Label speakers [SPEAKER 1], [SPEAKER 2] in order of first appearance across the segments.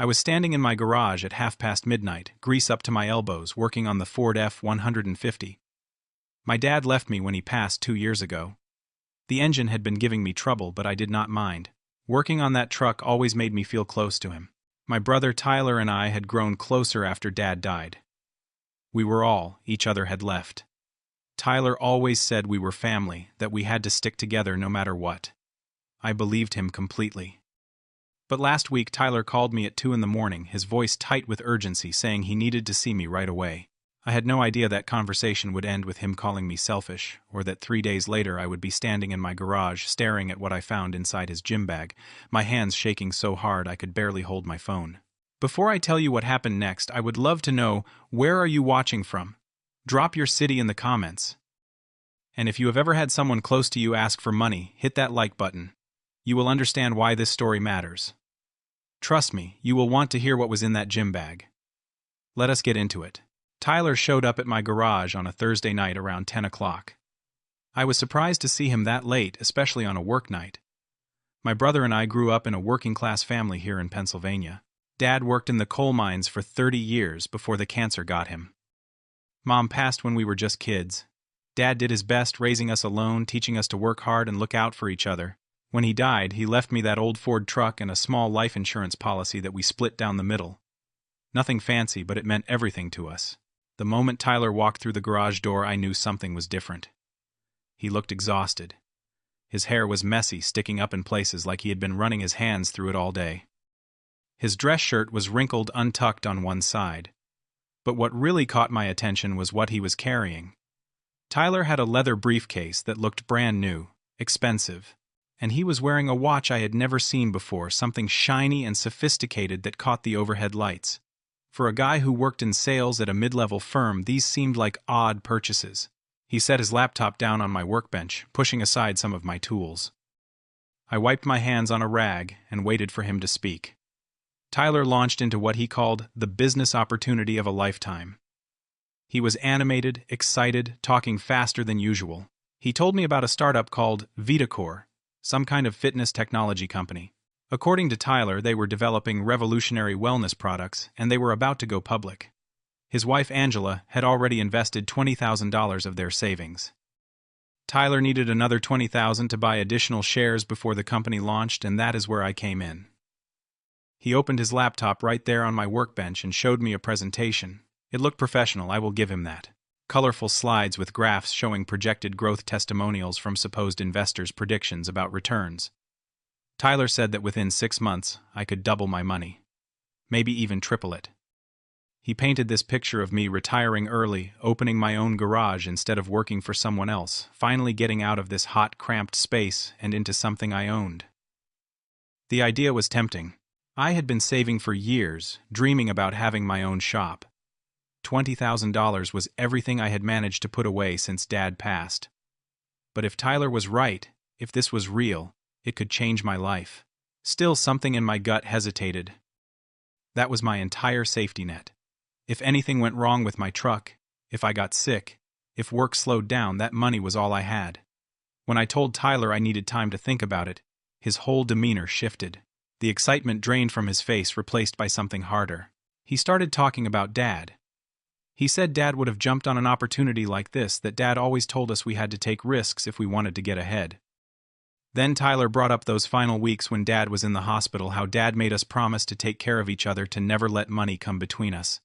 [SPEAKER 1] I was standing in my garage at midnight, grease up to my elbows, working on the Ford F-150. My dad left me when he passed 2 years ago. The engine had been giving me trouble, but I did not mind. Working on that truck always made me feel close to him. My brother Tyler and I had grown closer after Dad died. We were all each other had left. Tyler always said we were family, that we had to stick together no matter what. I believed him completely. But last week Tyler called me at 2 a.m, his voice tight with urgency, saying he needed to see me right away. I had no idea that conversation would end with him calling me selfish, or that 3 days later I would be standing in my garage staring at what I found inside his gym bag, my hands shaking so hard I could barely hold my phone. Before I tell you what happened next, I would love to know, where are you watching from? Drop your city in the comments. And if you have ever had someone close to you ask for money, hit that like button. You will understand why this story matters. Trust me, you will want to hear what was in that gym bag. Let us get into it. Tyler showed up at my garage on a Thursday night around 10 o'clock. I was surprised to see him that late, especially on a work night. My brother and I grew up in a working-class family here in Pennsylvania. Dad worked in the coal mines for 30 years before the cancer got him. Mom passed when we were just kids. Dad did his best raising us alone, teaching us to work hard and look out for each other. When he died, he left me that old Ford truck and a small life insurance policy that we split down the middle. Nothing fancy, but it meant everything to us. The moment Tyler walked through the garage door, I knew something was different. He looked exhausted. His hair was messy, sticking up in places like he had been running his hands through it all day. His dress shirt was wrinkled, untucked on one side. But what really caught my attention was what he was carrying. Tyler had a leather briefcase that looked brand new, expensive, and he was wearing a watch I had never seen before, something shiny and sophisticated that caught the overhead lights. For a guy who worked in sales at a mid-level firm, these seemed like odd purchases. He set his laptop down on my workbench, pushing aside some of my tools. I wiped my hands on a rag and waited for him to speak. Tyler launched into what he called the business opportunity of a lifetime. He was animated, excited, talking faster than usual. He told me about a startup called Vitacore, some kind of fitness technology company. According to Tyler, they were developing revolutionary wellness products, and they were about to go public. His wife Angela had already invested $20,000 of their savings. Tyler needed another $20,000 to buy additional shares before the company launched, and that is where I came in. He opened his laptop right there on my workbench and showed me a presentation. It looked professional, I will give him that. Colorful slides with graphs showing projected growth testimonials from supposed investors' predictions about returns. Tyler said that within 6 months, I could double my money. Maybe even triple it. He painted this picture of me retiring early, opening my own garage instead of working for someone else, finally getting out of this hot, cramped space and into something I owned. The idea was tempting. I had been saving for years, dreaming about having my own shop. $20,000 was everything I had managed to put away since Dad passed. But if Tyler was right, if this was real, it could change my life. Still, something in my gut hesitated. That was my entire safety net. If anything went wrong with my truck, if I got sick, if work slowed down, that money was all I had. When I told Tyler I needed time to think about it, his whole demeanor shifted. The excitement drained from his face, replaced by something harder. He started talking about Dad. He said Dad would have jumped on an opportunity like this, that Dad always told us we had to take risks if we wanted to get ahead. Then Tyler brought up those final weeks when Dad was in the hospital, how Dad made us promise to take care of each other, to never let money come between us.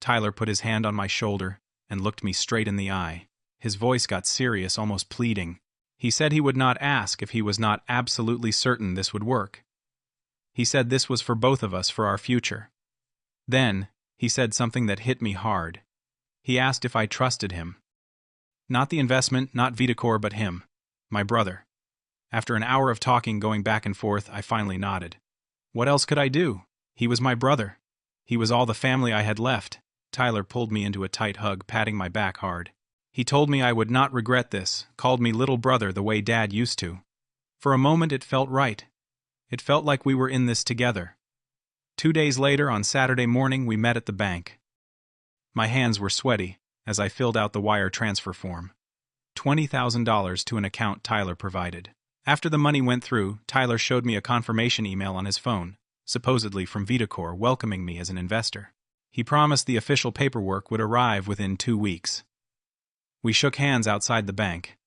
[SPEAKER 1] Tyler put his hand on my shoulder and looked me straight in the eye. His voice got serious, almost pleading. He said he would not ask if he was not absolutely certain this would work. He said this was for both of us, for our future. Then, he said something that hit me hard. He asked if I trusted him. Not the investment, not Vitacore, but him, my brother. After an hour of talking, going back and forth, I finally nodded. What else could I do? He was my brother. He was all the family I had left. Tyler pulled me into a tight hug, patting my back hard. He told me I would not regret this, called me little brother the way Dad used to. For a moment it felt right. It felt like we were in this together. 2 days later, on Saturday morning, we met at the bank. My hands were sweaty as I filled out the wire transfer form. $20,000 to an account Tyler provided. After the money went through, Tyler showed me a confirmation email on his phone. supposedly from Vitacor, welcoming me as an investor. He promised the official paperwork would arrive within 2 weeks. We shook hands outside the bank.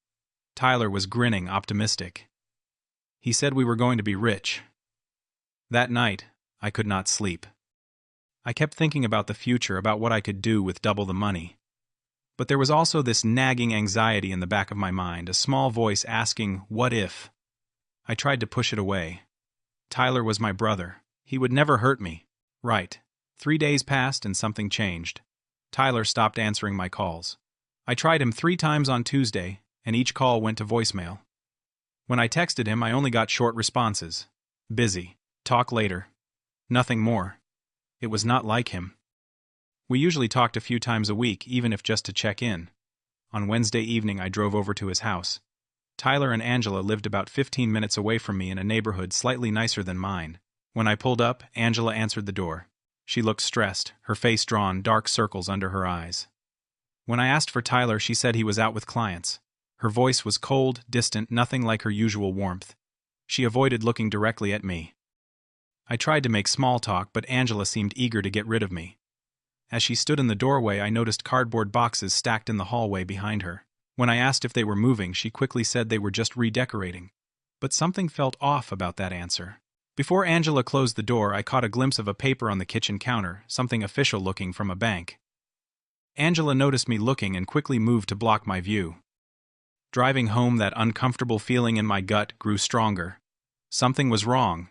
[SPEAKER 1] Tyler was grinning, optimistic. He said we were going to be rich. That night, I could not sleep. I kept thinking about the future, about what I could do with double the money. But there was also this nagging anxiety in the back of my mind, a small voice asking, what if? I tried to push it away. Tyler was my brother. He would never hurt me. Right. 3 days passed and something changed. Tyler stopped answering my calls. I tried him 3 times on Tuesday, and each call went to voicemail. When I texted him, I only got short responses. Busy. Talk later. Nothing more. It was not like him. We usually talked a few times a week, even if just to check in. On Wednesday evening, I drove over to his house. Tyler and Angela lived about 15 minutes away from me in a neighborhood slightly nicer than mine. When I pulled up, Angela answered the door. She looked stressed, her face drawn, dark circles under her eyes. When I asked for Tyler, she said he was out with clients. Her voice was cold, distant, nothing like her usual warmth. She avoided looking directly at me. I tried to make small talk, but Angela seemed eager to get rid of me. As she stood in the doorway, I noticed cardboard boxes stacked in the hallway behind her. When I asked if they were moving, she quickly said they were just redecorating. But something felt off about that answer. Before Angela closed the door, I caught a glimpse of a paper on the kitchen counter, something official looking from a bank. Angela noticed me looking and quickly moved to block my view. Driving home, that uncomfortable feeling in my gut grew stronger. Something was wrong.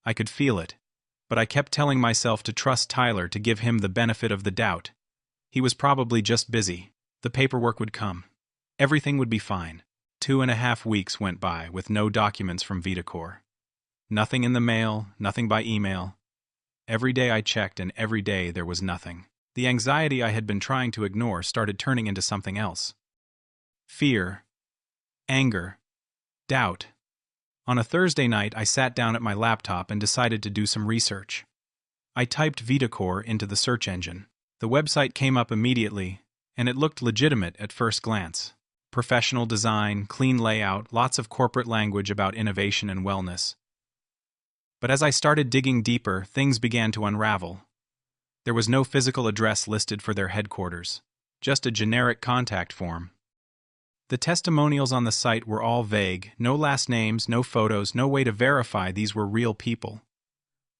[SPEAKER 1] I could feel it. But I kept telling myself to trust Tyler, to give him the benefit of the doubt. He was probably just busy. The paperwork would come. Everything would be fine. 2.5 weeks went by with no documents from Vitacor. Nothing in the mail, nothing by email. Every day I checked, and every day there was nothing. The anxiety I had been trying to ignore started turning into something else. Fear. Anger. Doubt. On a Thursday night, I sat down at my laptop and decided to do some research. I typed Vitacor into the search engine. The website came up immediately, and it looked legitimate at first glance. Professional design, clean layout, lots of corporate language about innovation and wellness. But as I started digging deeper, things began to unravel. There was no physical address listed for their headquarters, just a generic contact form. The testimonials on the site were all vague, no last names, no photos, no way to verify these were real people.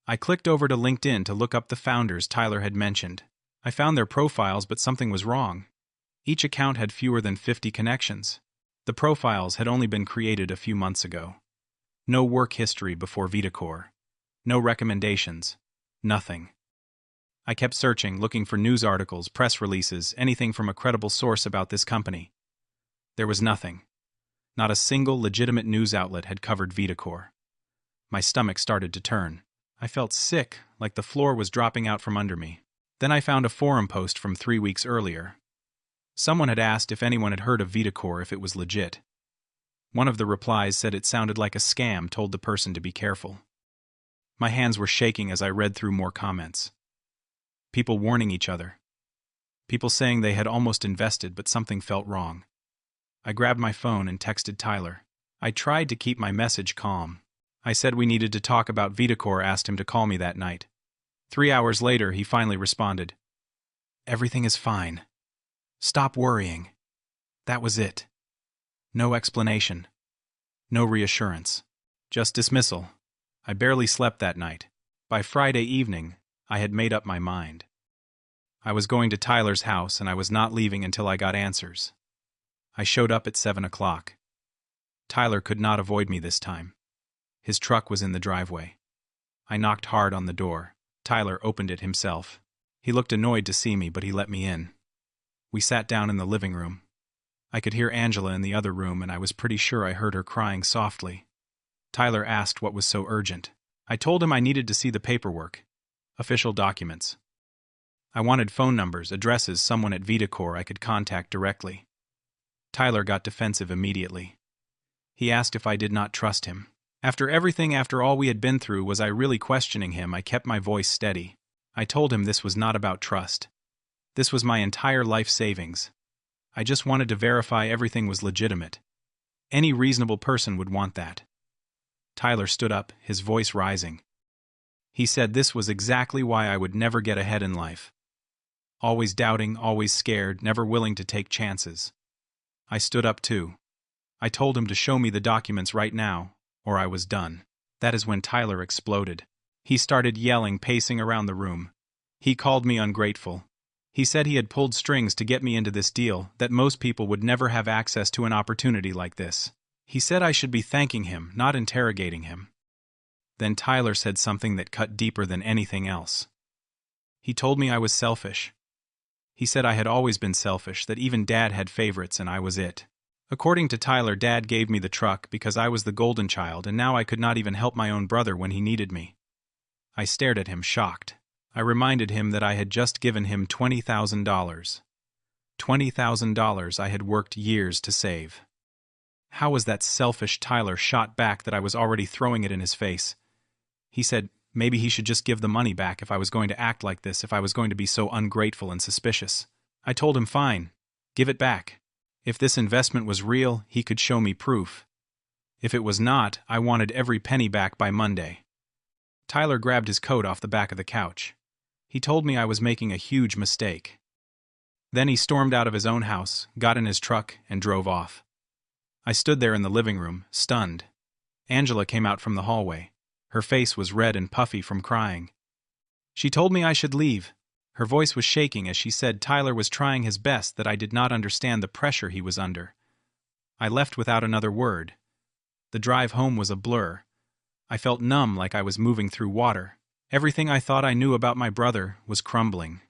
[SPEAKER 1] I clicked over to LinkedIn to look up the founders Tyler had mentioned. I found their profiles, but something was wrong. Each account had fewer than 50 connections. The profiles had only been created a few months ago. No work history before Vitacor. No recommendations. Nothing. I kept searching, looking for news articles, press releases, anything from a credible source about this company. There was nothing. Not a single legitimate news outlet had covered Vitacor. My stomach started to turn. I felt sick, like the floor was dropping out from under me. Then I found a forum post from 3 weeks earlier. Someone had asked if anyone had heard of Vitacor, if it was legit. One of the replies said it sounded like a scam, told the person to be careful. My hands were shaking as I read through more comments. People warning each other. People saying they had almost invested, but something felt wrong. I grabbed my phone and texted Tyler. I tried to keep my message calm. I said we needed to talk about Vitacor, asked him to call me that night. 3 hours later, he finally responded. Everything is fine. Stop worrying. That was it. No explanation. No reassurance. Just dismissal. I barely slept that night. By Friday evening, I had made up my mind. I was going to Tyler's house, and I was not leaving until I got answers. I showed up at 7 o'clock. Tyler could not avoid me this time. His truck was in the driveway. I knocked hard on the door. Tyler opened it himself. He looked annoyed to see me, but he let me in. We sat down in the living room. I could hear Angela in the other room, and I was pretty sure I heard her crying softly. Tyler asked what was so urgent. I told him I needed to see the paperwork. Official documents. I wanted phone numbers, addresses, someone at Vitacor I could contact directly. Tyler got defensive immediately. He asked if I did not trust him. After all we had been through, was I really questioning him? I kept my voice steady. I told him this was not about trust. This was my entire life savings. I just wanted to verify everything was legitimate. Any reasonable person would want that. Tyler stood up, his voice rising. He said this was exactly why I would never get ahead in life. Always doubting, always scared, never willing to take chances. I stood up too. I told him to show me the documents right now, or I was done. That is when Tyler exploded. He started yelling, pacing around the room. He called me ungrateful. He said he had pulled strings to get me into this deal, that most people would never have access to an opportunity like this. He said I should be thanking him, not interrogating him. Then Tyler said something that cut deeper than anything else. He told me I was selfish. He said I had always been selfish, that even Dad had favorites and I was it. According to Tyler, Dad gave me the truck because I was the golden child, and now I could not even help my own brother when he needed me. I stared at him, shocked. I reminded him that I had just given him $20,000. $20,000 I had worked years to save. How was that selfish? Tyler shot back that I was already throwing it in his face. He said maybe he should just give the money back if I was going to act like this, if I was going to be so ungrateful and suspicious. I told him fine, give it back. If this investment was real, he could show me proof. If it was not, I wanted every penny back by Monday. Tyler grabbed his coat off the back of the couch. He told me I was making a huge mistake. Then he stormed out of his own house, got in his truck, and drove off. I stood there in the living room, stunned. Angela came out from the hallway. Her face was red and puffy from crying. She told me I should leave. Her voice was shaking as she said Tyler was trying his best, that I did not understand the pressure he was under. I left without another word. The drive home was a blur. I felt numb, like I was moving through water. Everything I thought I knew about my brother was crumbling.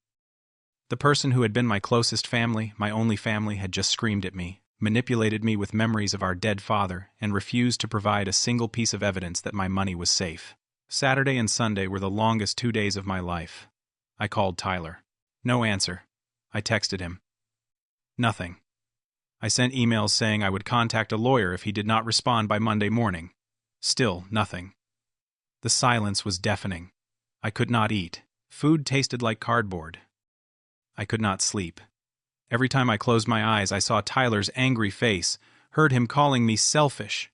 [SPEAKER 1] The person who had been my closest family, my only family, had just screamed at me, manipulated me with memories of our dead father, and refused to provide a single piece of evidence that my money was safe. Saturday and Sunday were the longest 2 days of my life. I called Tyler. No answer. I texted him. Nothing. I sent emails saying I would contact a lawyer if he did not respond by Monday morning. Still nothing. The silence was deafening. I could not eat. Food tasted like cardboard. I could not sleep. Every time I closed my eyes, I saw Tyler's angry face, heard him calling me selfish.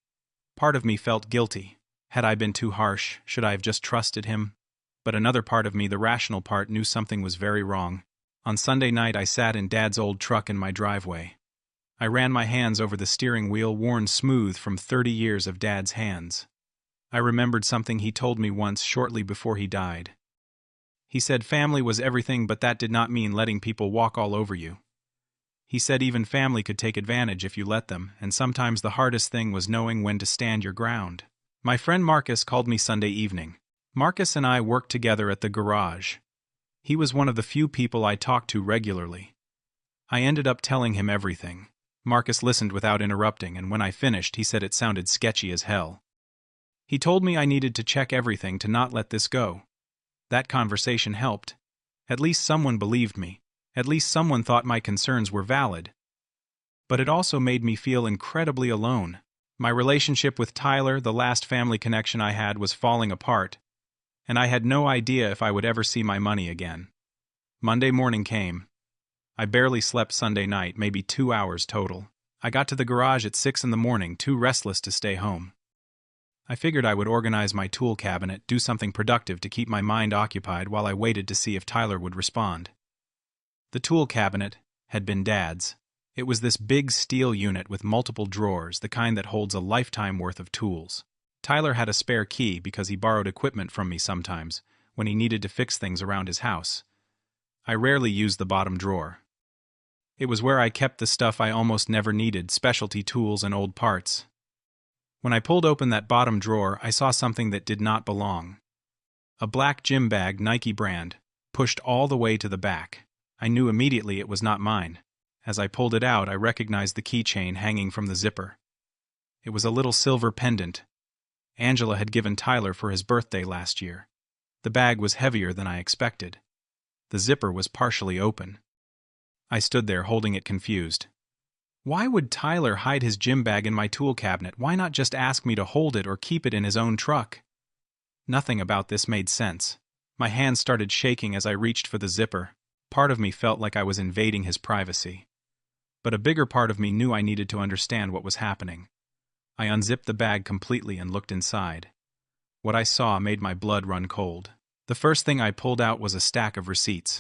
[SPEAKER 1] Part of me felt guilty. Had I been too harsh? Should I have just trusted him? But another part of me, the rational part, knew something was very wrong. On Sunday night, I sat in Dad's old truck in my driveway. I ran my hands over the steering wheel, worn smooth from 30 years of Dad's hands. I remembered something he told me once shortly before he died. He said family was everything, but that did not mean letting people walk all over you. He said even family could take advantage if you let them, and sometimes the hardest thing was knowing when to stand your ground. My friend Marcus called me Sunday evening. Marcus and I worked together at the garage. He was one of the few people I talked to regularly. I ended up telling him everything. Marcus listened without interrupting, and when I finished, he said it sounded sketchy as hell. He told me I needed to check everything to not let this go. That conversation helped. At least someone believed me. At least someone thought my concerns were valid. But it also made me feel incredibly alone. My relationship with Tyler, the last family connection I had, was falling apart, and I had no idea if I would ever see my money again. Monday morning came. I barely slept Sunday night, maybe 2 hours total. I got to the garage at 6 in the morning, too restless to stay home. I figured I would organize my tool cabinet, do something productive to keep my mind occupied while I waited to see if Tyler would respond. The tool cabinet had been Dad's. It was this big steel unit with multiple drawers, the kind that holds a lifetime worth of tools. Tyler had a spare key because he borrowed equipment from me sometimes, when he needed to fix things around his house. I rarely used the bottom drawer. It was where I kept the stuff I almost never needed, specialty tools and old parts. When I pulled open that bottom drawer, I saw something that did not belong. A black gym bag, Nike brand, pushed all the way to the back. I knew immediately it was not mine. As I pulled it out, I recognized the keychain hanging from the zipper. It was a little silver pendant. Angela had given Tyler for his birthday last year. The bag was heavier than I expected. The zipper was partially open. I stood there holding it, confused. Why would Tyler hide his gym bag in my tool cabinet? Why not just ask me to hold it or keep it in his own truck? Nothing about this made sense. My hands started shaking as I reached for the zipper. Part of me felt like I was invading his privacy. But a bigger part of me knew I needed to understand what was happening. I unzipped the bag completely and looked inside. What I saw made my blood run cold. The first thing I pulled out was a stack of receipts.